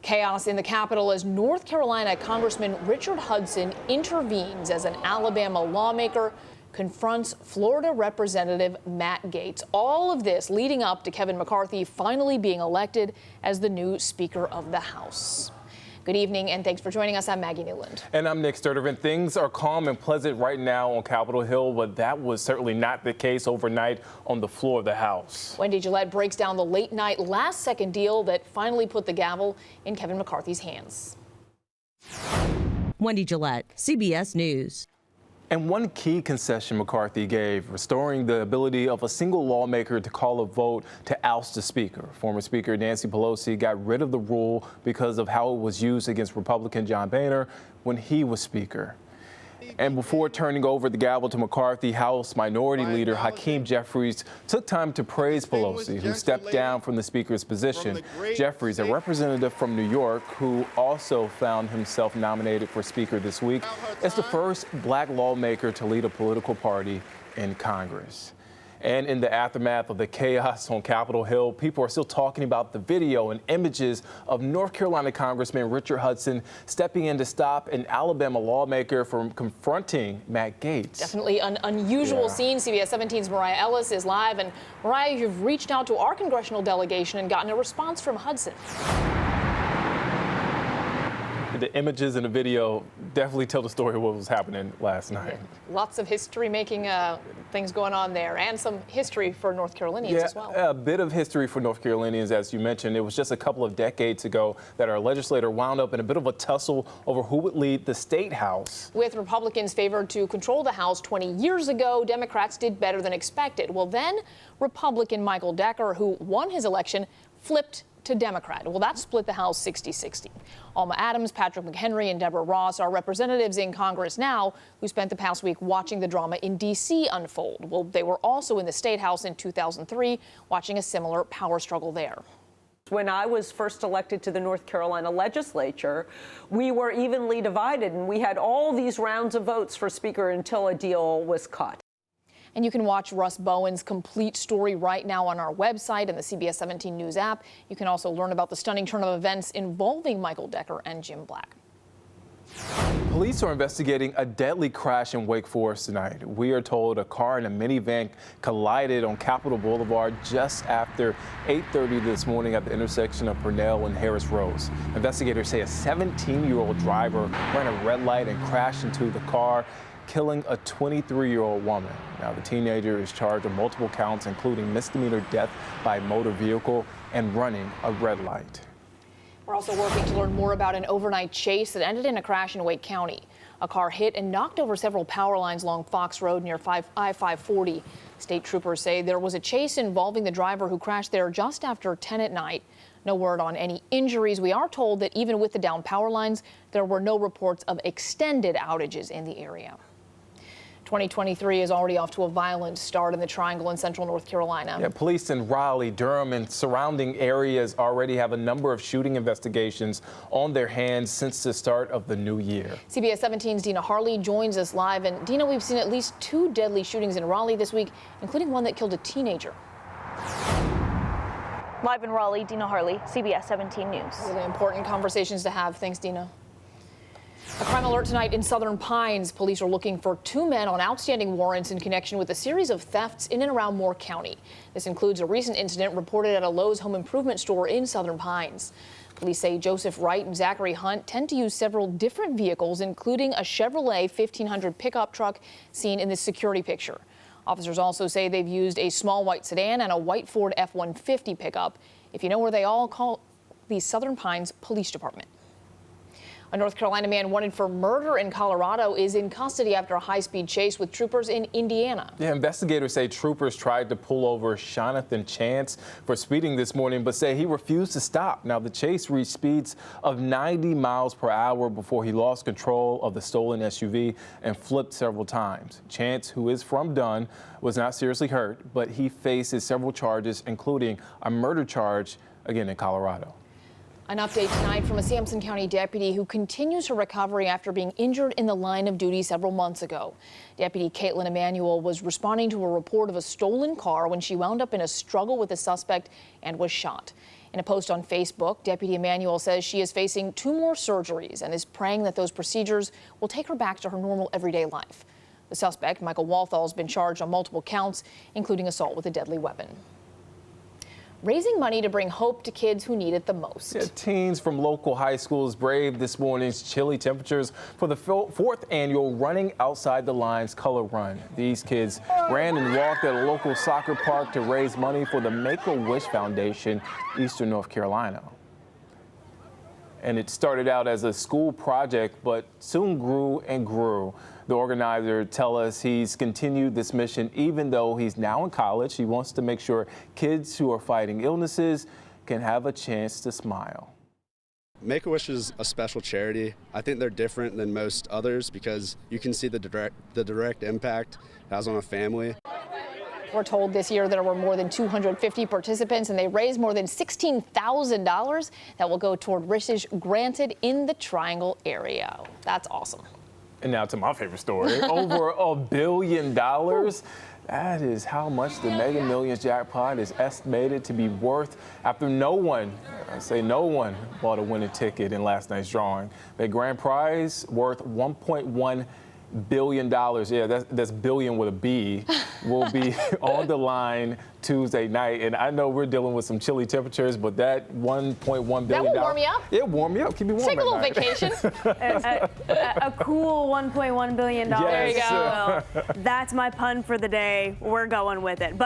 Chaos in the Capitol as North Carolina Congressman Richard Hudson intervenes as an Alabama lawmaker confronts Florida Representative Matt Gaetz. All of this leading up to Kevin McCarthy finally being elected as the new Speaker of the House. Good evening, and thanks for joining us. I'm Maggie Newland. And I'm Nick Sturtevant. Things are calm and pleasant right now on Capitol Hill, but that was certainly not the case overnight on the floor of the House. Wendy Gillette breaks down the late-night, last-second deal that finally put the gavel in Kevin McCarthy's hands. Wendy Gillette, CBS News. And one key concession McCarthy gave, restoring the ability of a single lawmaker to call a vote to oust the Speaker. Former Speaker Nancy Pelosi got rid of the rule because of how it was used against Republican John Boehner when he was Speaker. And before turning over the gavel to McCarthy, House Minority Leader Hakeem Jeffries took time to praise Pelosi, who stepped down from the Speaker's position. Jeffries, a representative from New York who also found himself nominated for Speaker this week, is the first black lawmaker to lead a political party in Congress. And in the aftermath of the chaos on Capitol Hill, people are still talking about the video and images of North Carolina Congressman Richard Hudson stepping in to stop an Alabama lawmaker from confronting Matt Gaetz. Definitely an unusual scene. CBS 17's Mariah Ellis is live. And Mariah, you've reached out to our congressional delegation and gotten a response from Hudson. The images and the video definitely tell the story of what was happening last night. Lots of history-making things going on there, and some history for North Carolinians as well. A bit of history for North Carolinians, as you mentioned. It was just a couple of decades ago that our legislator wound up in a bit of a tussle over who would lead the state house. With Republicans favored to control the House 20 years ago, Democrats did better than expected. Well, then Republican Michael Decker, who won his election, flipped to Democrat. Well, that split the House 60-60. Alma Adams, Patrick McHenry, and Deborah Ross are representatives in Congress now who spent the past week watching the drama in D.C. unfold. Well, they were also in the State House in 2003, watching a similar power struggle there. When I was first elected to the North Carolina legislature, we were evenly divided, and we had all these rounds of votes for Speaker until a deal was cut. And you can watch Russ Bowen's complete story right now on our website and the CBS 17 News app. You can also learn about the stunning turn of events involving Michael Decker and Jim Black. Police are investigating a deadly crash in Wake Forest tonight. We are told a car and a minivan collided on Capitol Boulevard just after 8:30 this morning at the intersection of Purnell and Harris Roads. Investigators say a 17-year-old driver ran a red light and crashed into the car, killing a 23-year-old woman. Now, the teenager is charged with multiple counts, including misdemeanor death by motor vehicle and running a red light. We're also working to learn more about an overnight chase that ended in a crash in Wake County. A car hit and knocked over several power lines along Fox Road near I-540. State troopers say there was a chase involving the driver who crashed there just after 10 at night. No word on any injuries. We are told that even with the down power lines, there were no reports of extended outages in the area. 2023 is already off to a violent start in the Triangle in central North Carolina. Yeah, police in Raleigh, Durham, and surrounding areas already have a number of shooting investigations on their hands since the start of the new year. CBS 17's Dina Harley joins us live. And Dina, we've seen at least 2 deadly shootings in Raleigh this week, including one that killed a teenager. Live in Raleigh, Dina Harley, CBS 17 News. Really important conversations to have. Thanks, Dina. A crime alert tonight in Southern Pines. Police are looking for 2 men on outstanding warrants in connection with a series of thefts in and around Moore County. This includes a recent incident reported at a Lowe's home improvement store in Southern Pines. Police say Joseph Wright and Zachary Hunt tend to use several different vehicles, including a Chevrolet 1500 pickup truck seen in this security picture. Officers also say they've used a small white sedan and a white Ford F-150 pickup. If you know where they all, call the Southern Pines Police Department. A North Carolina man wanted for murder in Colorado is in custody after a high-speed chase with troopers in Indiana. Yeah, investigators say troopers tried to pull over Jonathan Chance for speeding this morning, but say he refused to stop. Now, the chase reached speeds of 90 miles per hour before he lost control of the stolen SUV and flipped several times. Chance, who is from Dunn, was not seriously hurt, but he faces several charges, including a murder charge, again in Colorado. An update tonight from a Sampson County deputy who continues her recovery after being injured in the line of duty several months ago. Deputy Caitlin Emanuel was responding to a report of a stolen car when she wound up in a struggle with a suspect and was shot. In a post on Facebook, Deputy Emanuel says she is facing 2 more surgeries and is praying that those procedures will take her back to her normal everyday life. The suspect, Michael Walthall, has been charged on multiple counts, including assault with a deadly weapon. Raising money to bring hope to kids who need it the most. Yeah, teens from local high schools braved this morning's chilly temperatures for the 4th annual Running Outside the Lines Color Run. These kids ran and walked at a local soccer park to raise money for the Make-A-Wish Foundation, Eastern North Carolina. And it started out as a school project, but soon grew and grew. The organizer tells us he's continued this mission even though he's now in college. He wants to make sure kids who are fighting illnesses can have a chance to smile. Make-A-Wish is a special charity. I think they're different than most others because you can see the direct impact it has on a family. We're told this year there were more than 250 participants, and they raised more than $16,000 that will go toward wishes granted in the Triangle area. That's awesome. And now to my favorite story. Over $1 billion. That is how much the Mega Millions jackpot is estimated to be worth after no one, I say no one, bought a winning ticket in last night's drawing. The grand prize worth $1.1 billion. Yeah, that's billion with a B. Will be on the line Tuesday night. And I know we're dealing with some chilly temperatures, but that $1.1 billion. That will warm you up. It warm you up. Keep me warm. Take a little night. vacation. A cool $1.1 billion. Yes. There you go. That's my pun for the day. We're going with it.